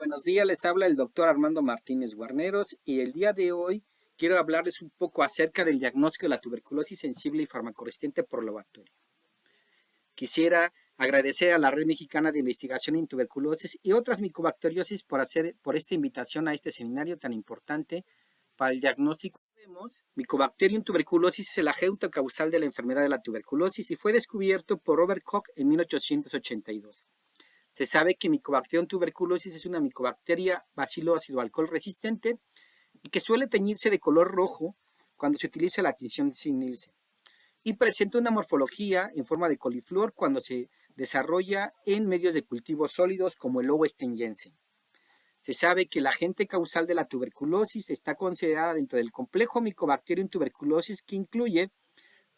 Buenos días, les habla el doctor Armando Martínez Guarneros y el día de hoy quiero hablarles un poco acerca del diagnóstico de la tuberculosis sensible y farmacoresistente por laboratorio. Quisiera agradecer a la Red Mexicana de Investigación en Tuberculosis y otras micobacteriosis por esta invitación a este seminario tan importante para el diagnóstico. Mycobacterium tuberculosis es el agente causal de la enfermedad de la tuberculosis y fue descubierto por Robert Koch en 1882. Se sabe que Mycobacterium tuberculosis es una micobacteria bacilo-ácido-alcohol resistente y que suele teñirse de color rojo cuando se utiliza la tinción de Nielsen. Y presenta una morfología en forma de coliflor cuando se desarrolla en medios de cultivo sólidos como el lobo stengense. Se sabe que el agente causal de la tuberculosis está considerada dentro del complejo Mycobacterium tuberculosis, que incluye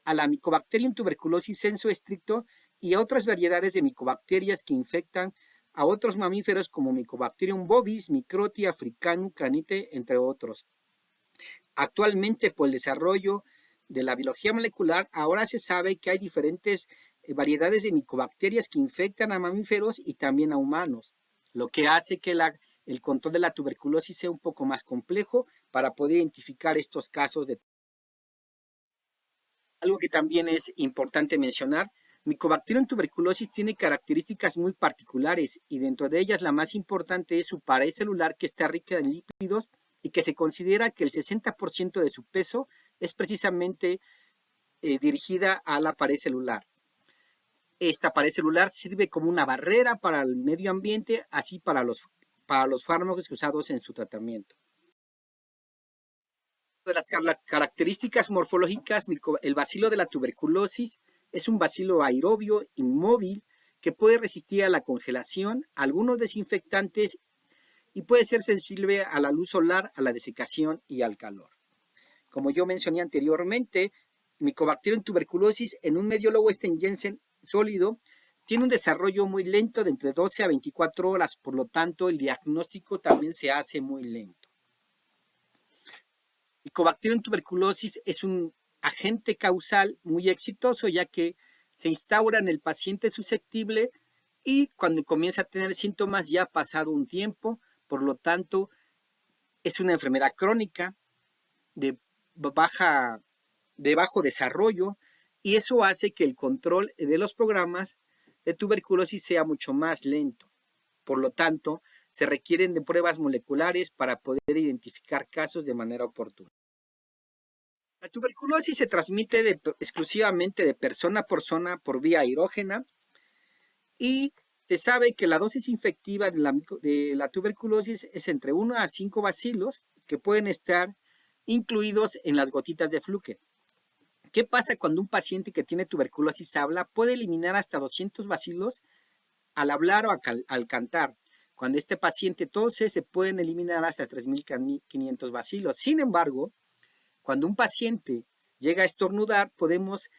a la Mycobacterium tuberculosis sensu stricto y a otras variedades de micobacterias que infectan a otros mamíferos como Mycobacterium bovis, Microti, Africanum, Cranite, entre otros. Actualmente, por el desarrollo de la biología molecular, ahora se sabe que hay diferentes variedades de micobacterias que infectan a mamíferos y también a humanos, lo que hace que el control de la tuberculosis sea un poco más complejo para poder identificar estos casos de. Algo que también es importante mencionar, Mycobacterium tuberculosis tiene características muy particulares y dentro de ellas la más importante es su pared celular, que está rica en lípidos y que se considera que el 60% de su peso es precisamente dirigida a la pared celular. Esta pared celular sirve como una barrera para el medio ambiente, así para los fármacos usados en su tratamiento. De las características morfológicas, el bacilo de la tuberculosis es un bacilo aerobio inmóvil que puede resistir a la congelación, a algunos desinfectantes y puede ser sensible a la luz solar, a la desecación y al calor. Como yo mencioné anteriormente, Mycobacterium tuberculosis en un medio lobo stengense sólido tiene un desarrollo muy lento de entre 12 a 24 horas, por lo tanto el diagnóstico también se hace muy lento. Mycobacterium tuberculosis es un agente causal muy exitoso, ya que se instaura en el paciente susceptible y cuando comienza a tener síntomas ya ha pasado un tiempo, por lo tanto es una enfermedad crónica de bajo desarrollo y eso hace que el control de los programas de tuberculosis sea mucho más lento. Por lo tanto, se requieren de pruebas moleculares para poder identificar casos de manera oportuna. La tuberculosis se transmite exclusivamente de persona por vía aerógena y se sabe que la dosis infectiva de la tuberculosis es entre 1 a 5 bacilos que pueden estar incluidos en las gotitas de Fluke. ¿Qué pasa cuando un paciente que tiene tuberculosis habla? Puede eliminar hasta 200 bacilos al hablar o al cantar. Cuando este paciente tose, se pueden eliminar hasta 3.500 bacilos. Sin embargo, cuando un paciente llega a estornudar, podemos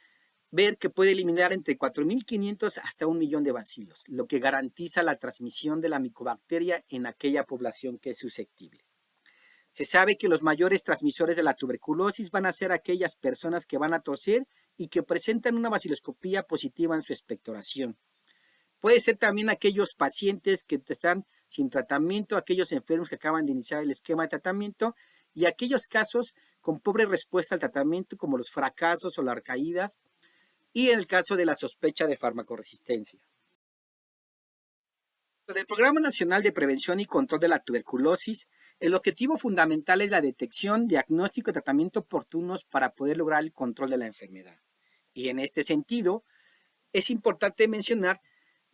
ver que puede eliminar entre 4.500 hasta 1.000.000 de bacilos, lo que garantiza la transmisión de la micobacteria en aquella población que es susceptible. Se sabe que los mayores transmisores de la tuberculosis van a ser aquellas personas que van a toser y que presentan una baciloscopía positiva en su expectoración. Puede ser también aquellos pacientes que están sin tratamiento, aquellos enfermos que acaban de iniciar el esquema de tratamiento y aquellos casos con pobre respuesta al tratamiento como los fracasos o las recaídas y en el caso de la sospecha de farmacoresistencia. Del Programa Nacional de Prevención y Control de la Tuberculosis, el objetivo fundamental es la detección, diagnóstico y tratamiento oportunos para poder lograr el control de la enfermedad. Y en este sentido, es importante mencionar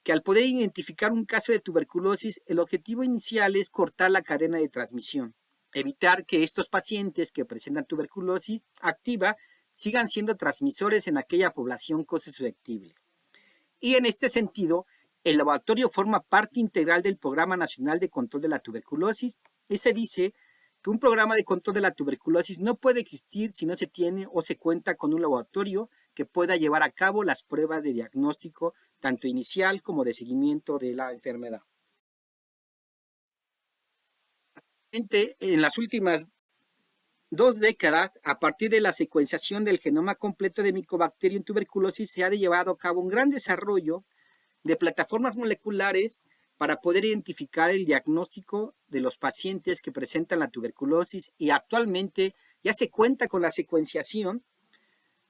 que al poder identificar un caso de tuberculosis, el objetivo inicial es cortar la cadena de transmisión, evitar que estos pacientes que presentan tuberculosis activa sigan siendo transmisores en aquella población susceptible. Y en este sentido, el laboratorio forma parte integral del Programa Nacional de Control de la Tuberculosis y se dice que un programa de control de la tuberculosis no puede existir si no se tiene o se cuenta con un laboratorio que pueda llevar a cabo las pruebas de diagnóstico, tanto inicial como de seguimiento de la enfermedad. En las últimas 2 décadas, a partir de la secuenciación del genoma completo de Mycobacterium tuberculosis, se ha llevado a cabo un gran desarrollo de plataformas moleculares para poder identificar el diagnóstico de los pacientes que presentan la tuberculosis, y actualmente ya se cuenta con la secuenciación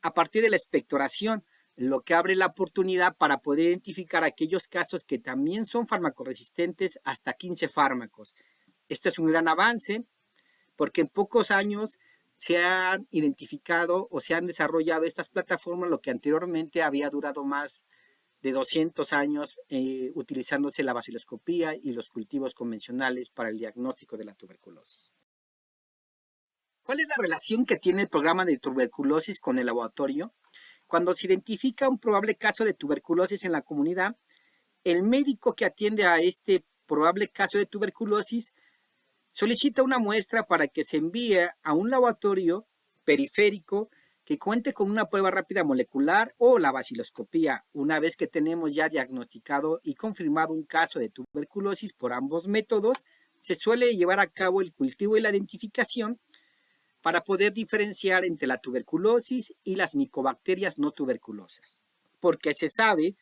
a partir de la expectoración, lo que abre la oportunidad para poder identificar aquellos casos que también son farmacoresistentes hasta 15 fármacos. Esto es un gran avance porque en pocos años se han identificado o se han desarrollado estas plataformas, lo que anteriormente había durado más de 200 años utilizándose la baciloscopía y los cultivos convencionales para el diagnóstico de la tuberculosis. ¿Cuál es la relación que tiene el programa de tuberculosis con el laboratorio? Cuando se identifica un probable caso de tuberculosis en la comunidad, el médico que atiende a este probable caso de tuberculosis solicita una muestra para que se envíe a un laboratorio periférico que cuente con una prueba rápida molecular o la baciloscopía. Una vez que tenemos ya diagnosticado y confirmado un caso de tuberculosis por ambos métodos, se suele llevar a cabo el cultivo y la identificación para poder diferenciar entre la tuberculosis y las micobacterias no tuberculosas, porque se sabe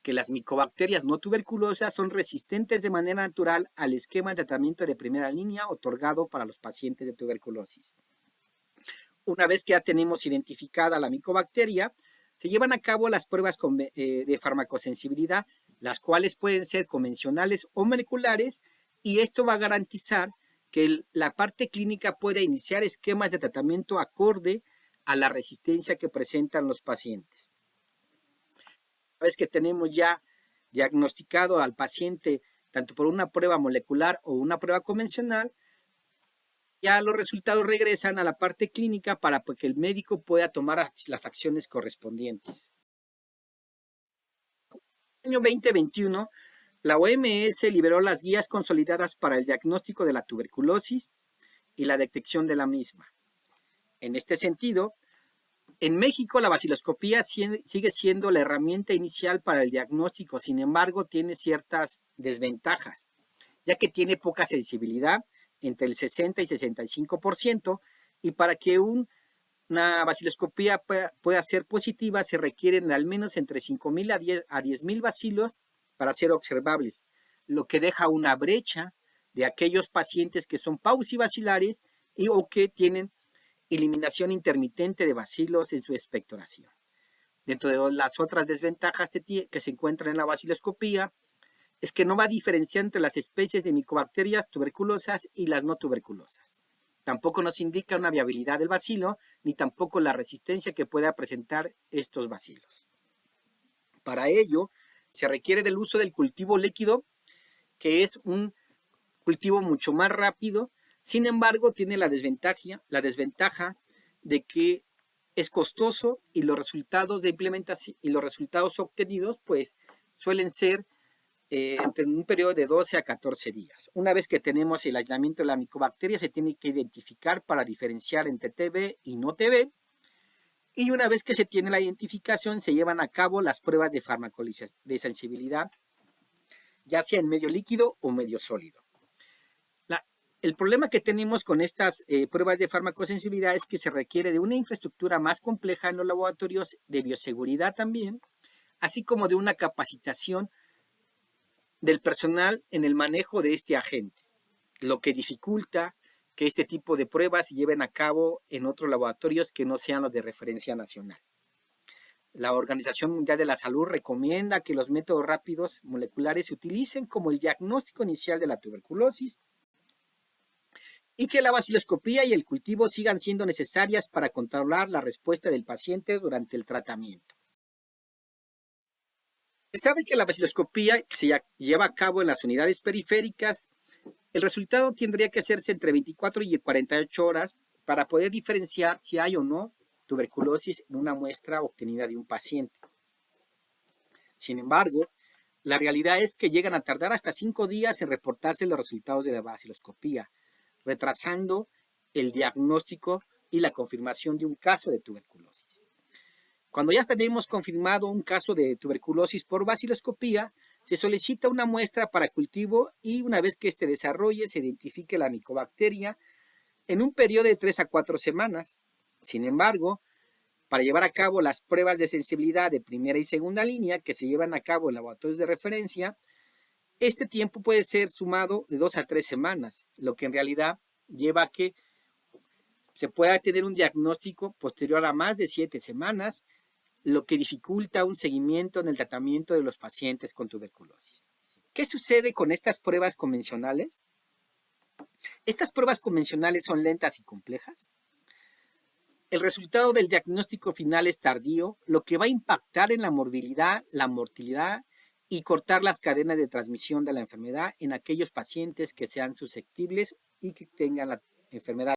que las micobacterias no tuberculosas son resistentes de manera natural al esquema de tratamiento de primera línea otorgado para los pacientes de tuberculosis. Una vez que ya tenemos identificada la micobacteria, se llevan a cabo las pruebas de farmacosensibilidad, las cuales pueden ser convencionales o moleculares, y esto va a garantizar que la parte clínica pueda iniciar esquemas de tratamiento acorde a la resistencia que presentan los pacientes. Una vez que tenemos ya diagnosticado al paciente tanto por una prueba molecular o una prueba convencional, ya los resultados regresan a la parte clínica para que el médico pueda tomar las acciones correspondientes. En el año 2021, la OMS liberó las guías consolidadas para el diagnóstico de la tuberculosis y la detección de la misma. En este sentido, en México la baciloscopía sigue siendo la herramienta inicial para el diagnóstico, sin embargo tiene ciertas desventajas, ya que tiene poca sensibilidad, entre el 60 y 65%, y para que una baciloscopía pueda ser positiva se requieren al menos entre 5,000 a 10,000 bacilos para ser observables, lo que deja una brecha de aquellos pacientes que son paucibacilares o que tienen eliminación intermitente de bacilos en su expectoración. Dentro de las otras desventajas que se encuentran en la baciloscopía es que no va a diferenciar entre las especies de micobacterias tuberculosas y las no tuberculosas. Tampoco nos indica una viabilidad del bacilo, ni tampoco la resistencia que pueda presentar estos bacilos. Para ello, se requiere del uso del cultivo líquido, que es un cultivo mucho más rápido. Sin embargo, tiene la desventaja de que es costoso y los resultados de implementación y los resultados obtenidos pues suelen ser entre un periodo de 12 a 14 días. Una vez que tenemos el aislamiento de la micobacteria, se tiene que identificar para diferenciar entre TB y no TB. Y una vez que se tiene la identificación, se llevan a cabo las pruebas de de sensibilidad, ya sea en medio líquido o medio sólido. El problema que tenemos con estas pruebas de farmacosensibilidad es que se requiere de una infraestructura más compleja en los laboratorios, de bioseguridad también, así como de una capacitación del personal en el manejo de este agente, lo que dificulta que este tipo de pruebas se lleven a cabo en otros laboratorios que no sean los de referencia nacional. La Organización Mundial de la Salud recomienda que los métodos rápidos moleculares se utilicen como el diagnóstico inicial de la tuberculosis y que la baciloscopía y el cultivo sigan siendo necesarias para controlar la respuesta del paciente durante el tratamiento. Se sabe que la baciloscopía se lleva a cabo en las unidades periféricas. El resultado tendría que hacerse entre 24 y 48 horas para poder diferenciar si hay o no tuberculosis en una muestra obtenida de un paciente. Sin embargo, la realidad es que llegan a tardar hasta 5 días en reportarse los resultados de la baciloscopía, retrasando el diagnóstico y la confirmación de un caso de tuberculosis. Cuando ya tenemos confirmado un caso de tuberculosis por baciloscopía, se solicita una muestra para cultivo y una vez que este desarrolle se identifique la micobacteria en un periodo de 3 a 4 semanas. Sin embargo, para llevar a cabo las pruebas de sensibilidad de primera y segunda línea que se llevan a cabo en laboratorios de referencia, Este tiempo puede ser sumado de 2 a 3 semanas, lo que en realidad lleva a que se pueda tener un diagnóstico posterior a más de 7 semanas, lo que dificulta un seguimiento en el tratamiento de los pacientes con tuberculosis. ¿Qué sucede con estas pruebas convencionales? Estas pruebas convencionales son lentas y complejas. El resultado del diagnóstico final es tardío, lo que va a impactar en la morbilidad, la mortalidad y cortar las cadenas de transmisión de la enfermedad en aquellos pacientes que sean susceptibles y que tengan la enfermedad.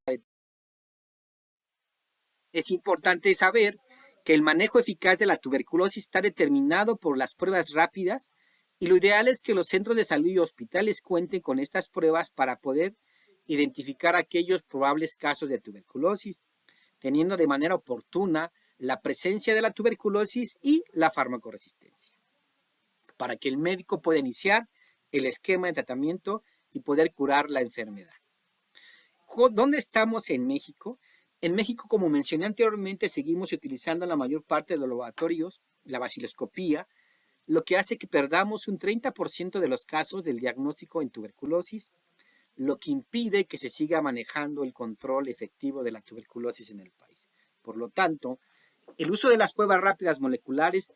Es importante saber que el manejo eficaz de la tuberculosis está determinado por las pruebas rápidas y lo ideal es que los centros de salud y hospitales cuenten con estas pruebas para poder identificar aquellos probables casos de tuberculosis, teniendo de manera oportuna la presencia de la tuberculosis y la farmacoresistencia, para que el médico pueda iniciar el esquema de tratamiento y poder curar la enfermedad. ¿Dónde estamos en México? En México, como mencioné anteriormente, seguimos utilizando la mayor parte de los laboratorios, la baciloscopía, lo que hace que perdamos un 30% de los casos del diagnóstico en tuberculosis, lo que impide que se siga manejando el control efectivo de la tuberculosis en el país. Por lo tanto, el uso de las pruebas rápidas moleculares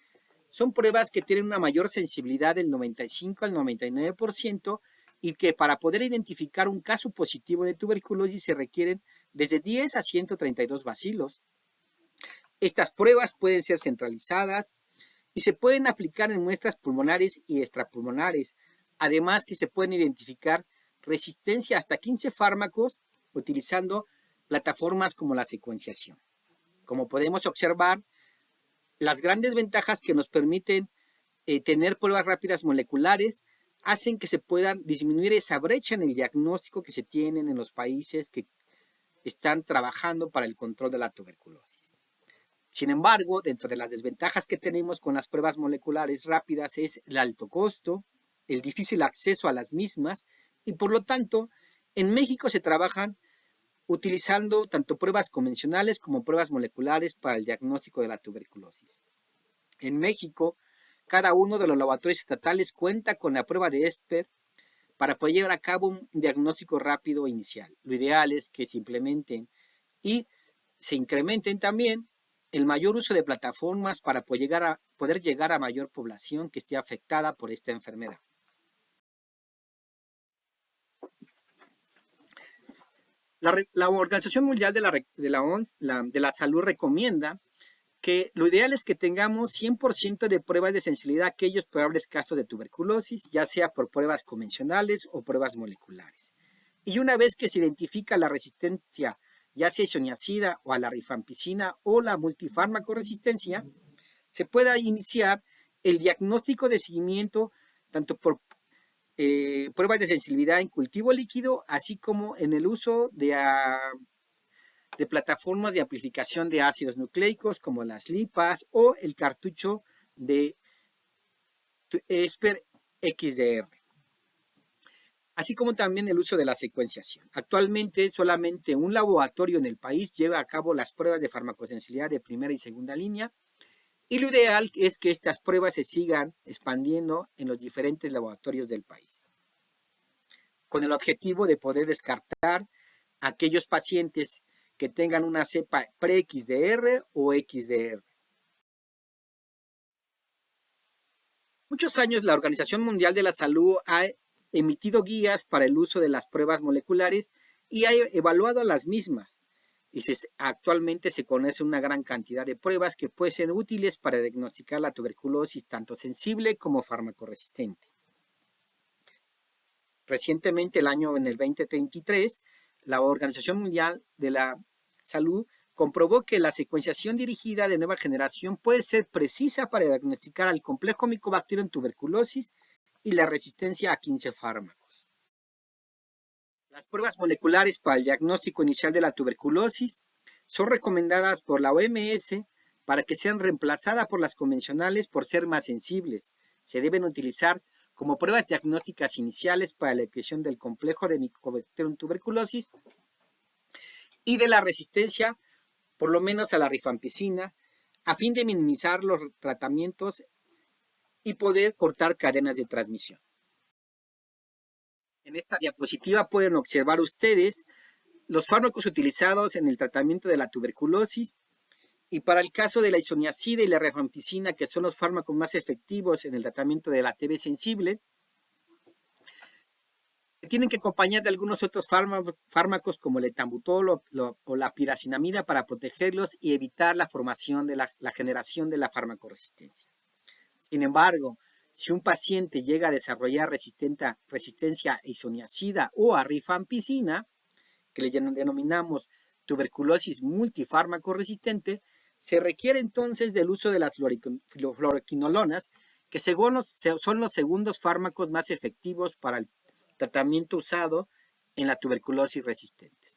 son pruebas que tienen una mayor sensibilidad del 95 al 99% y que para poder identificar un caso positivo de tuberculosis se requieren desde 10 a 132 bacilos. Estas pruebas pueden ser centralizadas y se pueden aplicar en muestras pulmonares y extrapulmonares, además que se pueden identificar resistencia hasta 15 fármacos utilizando plataformas como la secuenciación. Como podemos observar, las grandes ventajas que nos permiten tener pruebas rápidas moleculares hacen que se puedan disminuir esa brecha en el diagnóstico que se tienen en los países que están trabajando para el control de la tuberculosis. Sin embargo, dentro de las desventajas que tenemos con las pruebas moleculares rápidas es el alto costo, el difícil acceso a las mismas y por lo tanto, en México se trabajan utilizando tanto pruebas convencionales como pruebas moleculares para el diagnóstico de la tuberculosis. En México, cada uno de los laboratorios estatales cuenta con la prueba de ESPER para poder llevar a cabo un diagnóstico rápido inicial. Lo ideal es que se implementen y se incrementen también el mayor uso de plataformas para poder llegar a mayor población que esté afectada por esta enfermedad. La Organización Mundial de la Salud recomienda que lo ideal es que tengamos 100% de pruebas de sensibilidad a aquellos probables casos de tuberculosis, ya sea por pruebas convencionales o pruebas moleculares. Y una vez que se identifica la resistencia, ya sea isoniazida o a la rifampicina o la multifármaco resistencia, se pueda iniciar el diagnóstico de seguimiento tanto por pruebas de sensibilidad en cultivo líquido, así como en el uso de plataformas de amplificación de ácidos nucleicos como las lipas o el cartucho de ESPER XDR, así como también el uso de la secuenciación. Actualmente solamente un laboratorio en el país lleva a cabo las pruebas de farmacosensibilidad de primera y segunda línea y lo ideal es que estas pruebas se sigan expandiendo en los diferentes laboratorios del país, con el objetivo de poder descartar a aquellos pacientes que tengan una cepa pre-XDR o XDR. Muchos años la Organización Mundial de la Salud ha emitido guías para el uso de las pruebas moleculares y ha evaluado las mismas. Actualmente se conoce una gran cantidad de pruebas que pueden ser útiles para diagnosticar la tuberculosis tanto sensible como farmacoresistente. Recientemente, en el 2023, la Organización Mundial de la Salud comprobó que la secuenciación dirigida de nueva generación puede ser precisa para diagnosticar al complejo micobacterio en tuberculosis y la resistencia a 15 fármacos. Las pruebas moleculares para el diagnóstico inicial de la tuberculosis son recomendadas por la OMS para que sean reemplazadas por las convencionales por ser más sensibles. Se deben utilizar como pruebas diagnósticas iniciales para la detección del complejo de micobacterio en tuberculosis y de la resistencia, por lo menos a la rifampicina, a fin de minimizar los tratamientos y poder cortar cadenas de transmisión. En esta diapositiva pueden observar ustedes los fármacos utilizados en el tratamiento de la tuberculosis y para el caso de la isoniazida y la rifampicina, que son los fármacos más efectivos en el tratamiento de la TB sensible, tienen que acompañar de algunos otros fármacos como el etambutol o la piracinamida para protegerlos y evitar la formación de la generación de la farmacoresistencia. Sin embargo, si un paciente llega a desarrollar resistencia a isoniazida o a rifampicina, que le denominamos tuberculosis multifármaco resistente, se requiere entonces del uso de las fluoroquinolonas, que son los segundos fármacos más efectivos para el tratamiento usado en la tuberculosis resistente.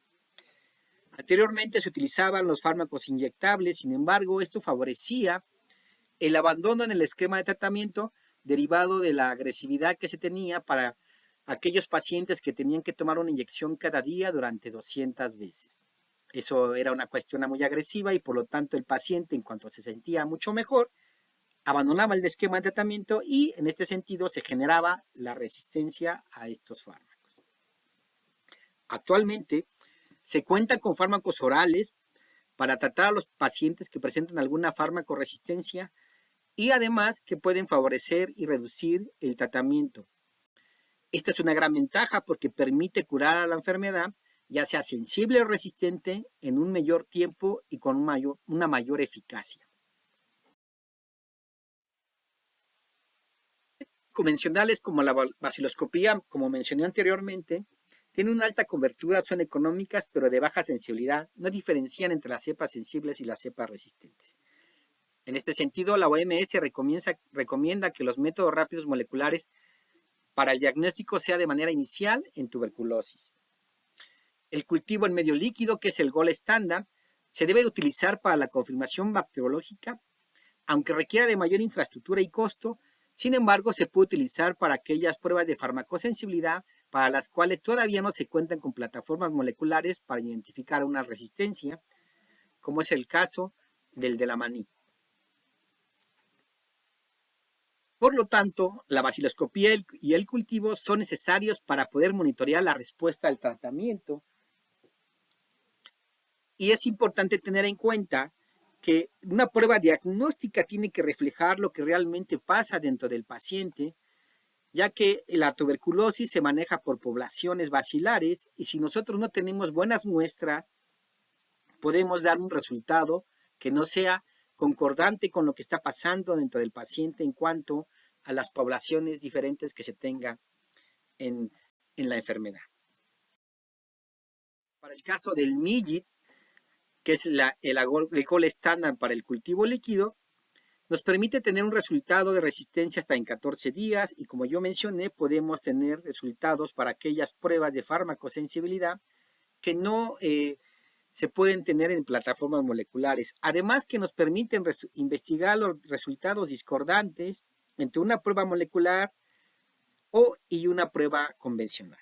Anteriormente se utilizaban los fármacos inyectables, sin embargo, esto favorecía el abandono en el esquema de tratamiento derivado de la agresividad que se tenía para aquellos pacientes que tenían que tomar una inyección cada día durante 200 veces. Eso era una cuestión muy agresiva y por lo tanto el paciente, en cuanto se sentía mucho mejor, abandonaba el esquema de tratamiento y en este sentido se generaba la resistencia a estos fármacos. Actualmente se cuenta con fármacos orales para tratar a los pacientes que presentan alguna farmacoresistencia y además que pueden favorecer y reducir el tratamiento. Esta es una gran ventaja porque permite curar a la enfermedad, ya sea sensible o resistente, en un mayor tiempo y con una mayor eficacia. Convencionales como la vaciloscopía, como mencioné anteriormente, tienen una alta cobertura, son económicas, pero de baja sensibilidad, no diferencian entre las cepas sensibles y las cepas resistentes. En este sentido, la OMS recomienda que los métodos rápidos moleculares para el diagnóstico sea de manera inicial en tuberculosis. El cultivo en medio líquido, que es el gold estándar, se debe utilizar para la confirmación bacteriológica, aunque requiera de mayor infraestructura y costo. Sin embargo, se puede utilizar para aquellas pruebas de farmacosensibilidad para las cuales todavía no se cuentan con plataformas moleculares para identificar una resistencia, como es el caso del de la maní. Por lo tanto, la vaciloscopía y el cultivo son necesarios para poder monitorear la respuesta al tratamiento. Y es importante tener en cuenta que una prueba diagnóstica tiene que reflejar lo que realmente pasa dentro del paciente, ya que la tuberculosis se maneja por poblaciones bacilares y si nosotros no tenemos buenas muestras, podemos dar un resultado que no sea concordante con lo que está pasando dentro del paciente en cuanto a las poblaciones diferentes que se tengan en la enfermedad. Para el caso del MIGIT, que es el gold estándar para el cultivo líquido, nos permite tener un resultado de resistencia hasta en 14 días y como yo mencioné, podemos tener resultados para aquellas pruebas de farmacosensibilidad que no se pueden tener en plataformas moleculares. Además que nos permiten investigar los resultados discordantes entre una prueba molecular y una prueba convencional.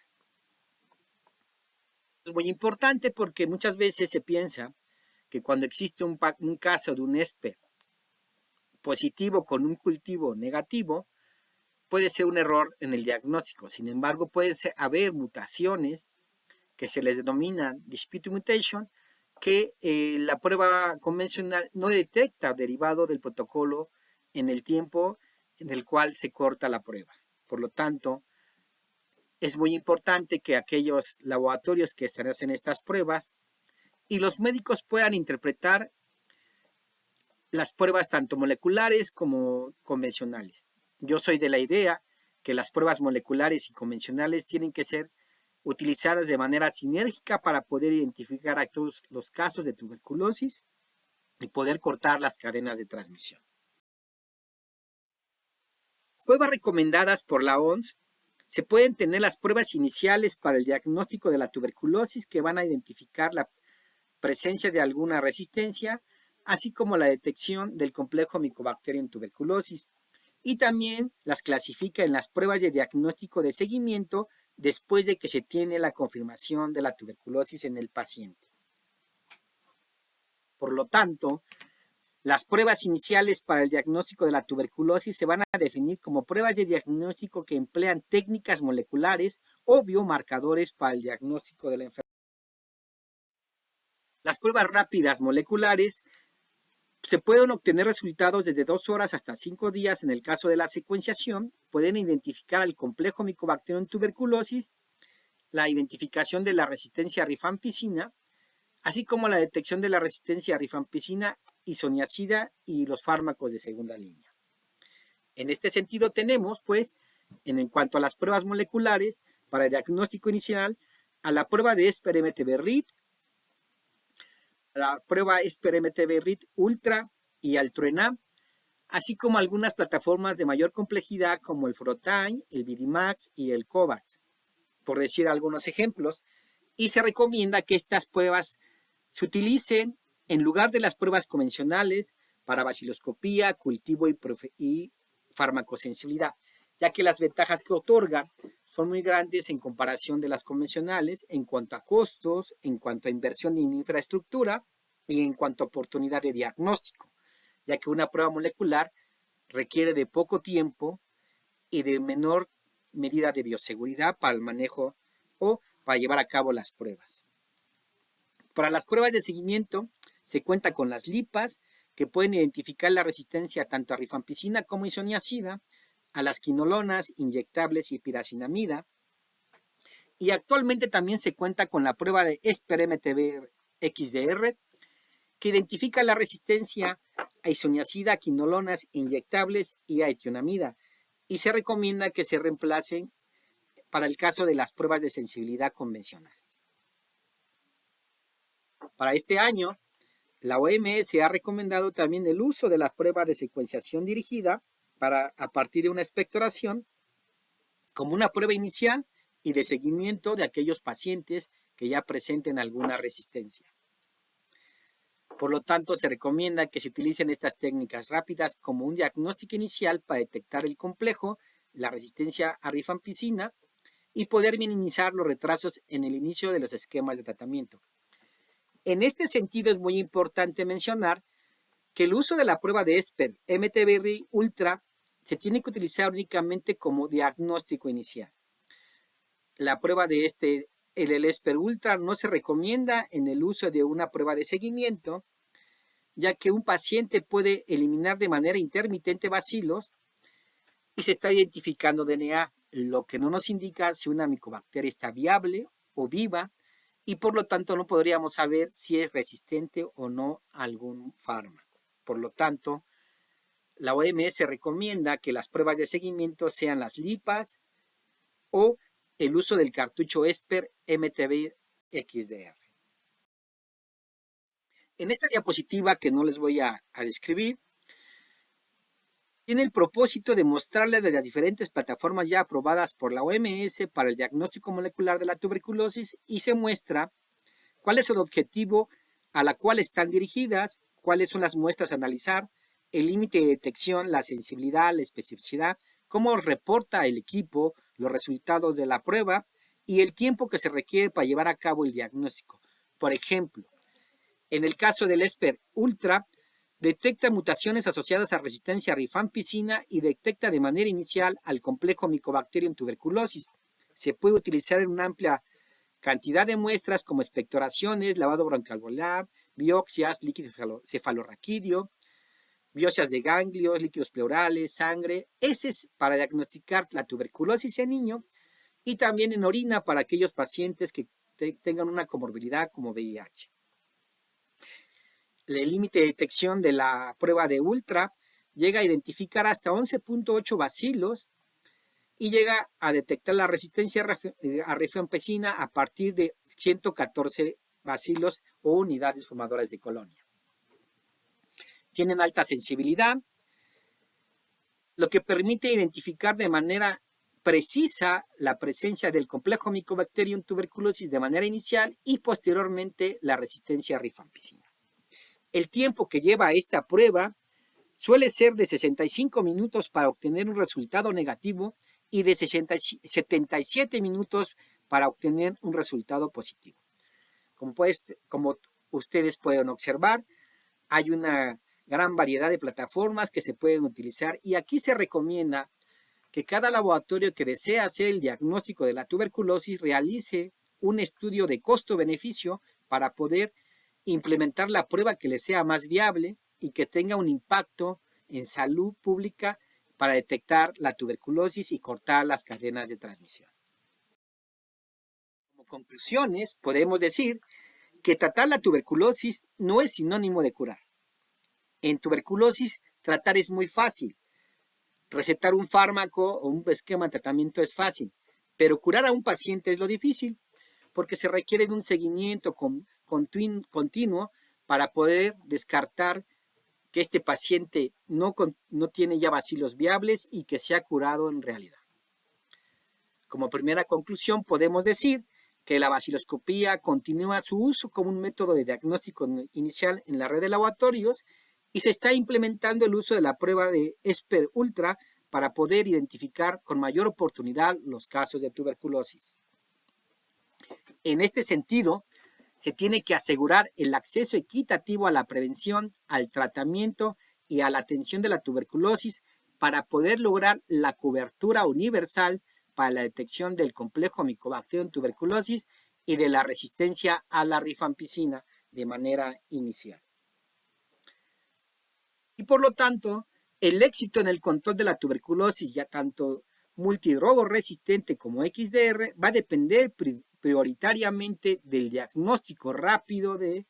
Es muy importante porque muchas veces se piensa que cuando existe un caso de un ESPE positivo con un cultivo negativo, puede ser un error en el diagnóstico. Sin embargo, pueden haber mutaciones que se les denomina disputed mutation, que la prueba convencional no detecta derivado del protocolo en el tiempo en el cual se corta la prueba. Por lo tanto, es muy importante que aquellos laboratorios que hacen estas pruebas y los médicos puedan interpretar las pruebas tanto moleculares como convencionales. Yo soy de la idea que las pruebas moleculares y convencionales tienen que ser utilizadas de manera sinérgica para poder identificar a todos los casos de tuberculosis y poder cortar las cadenas de transmisión. Las pruebas recomendadas por la OMS se pueden tener las pruebas iniciales para el diagnóstico de la tuberculosis que van a identificar la presencia de alguna resistencia, así como la detección del complejo Mycobacterium en tuberculosis. Y también las clasifica en las pruebas de diagnóstico de seguimiento después de que se tiene la confirmación de la tuberculosis en el paciente. Por lo tanto, Las pruebas iniciales para el diagnóstico de la tuberculosis se van a definir como pruebas de diagnóstico que emplean técnicas moleculares o biomarcadores para el diagnóstico de la enfermedad. Las pruebas rápidas moleculares se pueden obtener resultados desde 2 horas hasta 5 días en el caso de la secuenciación. Pueden identificar al complejo Mycobacterium en tuberculosis, la identificación de la resistencia a rifampicina, así como la detección de la resistencia a rifampicina, isoniazida y los fármacos de segunda línea. En este sentido tenemos, pues, en cuanto a las pruebas moleculares para el diagnóstico inicial, a la prueba de Esper-MTB-RIT, la prueba Esper-MTB-RIT Ultra y al TrueNAM, así como algunas plataformas de mayor complejidad como el Frotime, el VidiMax y el COVAX, por decir algunos ejemplos, y se recomienda que estas pruebas se utilicen en lugar de las pruebas convencionales para baciloscopía, cultivo y farmacosensibilidad, ya que las ventajas que otorgan son muy grandes en comparación de las convencionales en cuanto a costos, en cuanto a inversión en infraestructura y en cuanto a oportunidad de diagnóstico, ya que una prueba molecular requiere de poco tiempo y de menor medida de bioseguridad para el manejo o para llevar a cabo las pruebas. Para las pruebas de seguimiento se cuenta con las lipas, que pueden identificar la resistencia tanto a rifampicina como isoniazida, a las quinolonas inyectables y piracinamida, y actualmente también se cuenta con la prueba de Esper-MTB-XDR, que identifica la resistencia a isoniazida, quinolonas inyectables y a etionamida, y se recomienda que se reemplacen para el caso de las pruebas de sensibilidad convencionales. Para este año, la OMS ha recomendado también el uso de la prueba de secuenciación dirigida a partir de una expectoración como una prueba inicial y de seguimiento de aquellos pacientes que ya presenten alguna resistencia. Por lo tanto, se recomienda que se utilicen estas técnicas rápidas como un diagnóstico inicial para detectar el complejo, la resistencia a rifampicina y poder minimizar los retrasos en el inicio de los esquemas de tratamiento. En este sentido, es muy importante mencionar que el uso de la prueba de Esper-MTB Ultra se tiene que utilizar únicamente como diagnóstico inicial. La prueba de el Esper Ultra no se recomienda en el uso de una prueba de seguimiento, ya que un paciente puede eliminar de manera intermitente bacilos y se está identificando DNA, lo que no nos indica si una micobacteria está viable o viva, y por lo tanto no podríamos saber si es resistente o no a algún fármaco. Por lo tanto, la OMS recomienda que las pruebas de seguimiento sean las lipas o el uso del cartucho Esper-MTB-XDR. En esta diapositiva que no les voy a describir, tiene el propósito de mostrarles las diferentes plataformas ya aprobadas por la OMS para el diagnóstico molecular de la tuberculosis y se muestra cuál es el objetivo a la cual están dirigidas, cuáles son las muestras a analizar, el límite de detección, la sensibilidad, la especificidad, cómo reporta el equipo los resultados de la prueba y el tiempo que se requiere para llevar a cabo el diagnóstico. Por ejemplo, en el caso del Esper Ultra, detecta mutaciones asociadas a resistencia a rifampicina y detecta de manera inicial al complejo Mycobacterium tuberculosis. Se puede utilizar en una amplia cantidad de muestras como expectoraciones, lavado broncoalveolar, biopsias, líquido cefalorraquídeo, biopsias de ganglios, líquidos pleurales, sangre. Ese es para diagnosticar la tuberculosis en niño y también en orina para aquellos pacientes que tengan una comorbilidad como VIH. El límite de detección de la prueba de Ultra llega a identificar hasta 11.8 bacilos y llega a detectar la resistencia a rifampicina a partir de 114 bacilos o unidades formadoras de colonia. Tienen alta sensibilidad, lo que permite identificar de manera precisa la presencia del complejo Mycobacterium tuberculosis de manera inicial y posteriormente la resistencia a rifampicina. El tiempo que lleva esta prueba suele ser de 65 minutos para obtener un resultado negativo y de 77 minutos para obtener un resultado positivo. Como ustedes pueden observar, hay una gran variedad de plataformas que se pueden utilizar y aquí se recomienda que cada laboratorio que desea hacer el diagnóstico de la tuberculosis realice un estudio de costo-beneficio para poder implementar la prueba que le sea más viable y que tenga un impacto en salud pública para detectar la tuberculosis y cortar las cadenas de transmisión. Como conclusiones, podemos decir que tratar la tuberculosis no es sinónimo de curar. En tuberculosis, tratar es muy fácil. Recetar un fármaco o un esquema de tratamiento es fácil, pero curar a un paciente es lo difícil, porque se requiere de un seguimiento continuo para poder descartar que este paciente no tiene ya bacilos viables y que se ha curado en realidad. Como primera conclusión, podemos decir que la baciloscopía continúa su uso como un método de diagnóstico inicial en la red de laboratorios y se está implementando el uso de la prueba de ESPER Ultra para poder identificar con mayor oportunidad los casos de tuberculosis. En este sentido, se tiene que asegurar el acceso equitativo a la prevención, al tratamiento y a la atención de la tuberculosis para poder lograr la cobertura universal para la detección del complejo Mycobacterium tuberculosis y de la resistencia a la rifampicina de manera inicial. Y por lo tanto, el éxito en el control de la tuberculosis, ya tanto multidrogo resistente como XDR, va a depender prioritariamente del diagnóstico rápido del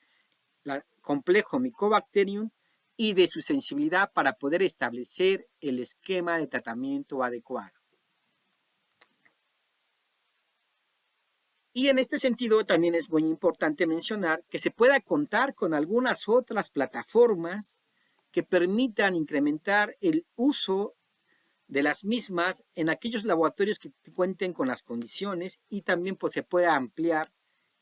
complejo Mycobacterium y de su sensibilidad para poder establecer el esquema de tratamiento adecuado. Y en este sentido también es muy importante mencionar que se pueda contar con algunas otras plataformas que permitan incrementar el uso de las mismas en aquellos laboratorios que cuenten con las condiciones y también pues, se pueda ampliar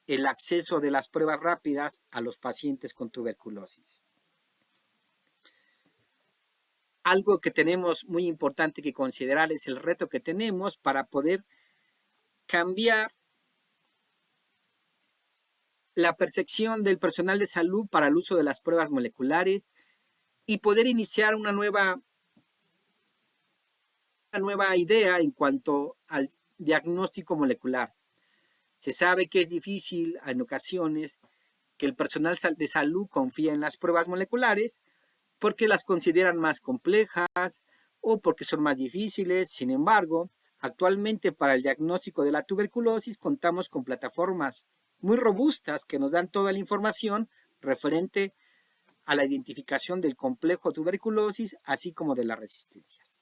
el acceso de las pruebas rápidas a los pacientes con tuberculosis. Algo que tenemos muy importante que considerar es el reto que tenemos para poder cambiar la percepción del personal de salud para el uso de las pruebas moleculares y poder iniciar una nueva idea en cuanto al diagnóstico molecular. Se sabe que es difícil en ocasiones que el personal de salud confíe en las pruebas moleculares porque las consideran más complejas o porque son más difíciles. Sin embargo, actualmente para el diagnóstico de la tuberculosis contamos con plataformas muy robustas que nos dan toda la información referente a la identificación del complejo tuberculosis, así como de las resistencias.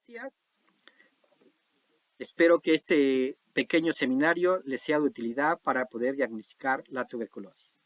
Gracias. Espero que este pequeño seminario les sea de utilidad para poder diagnosticar la tuberculosis.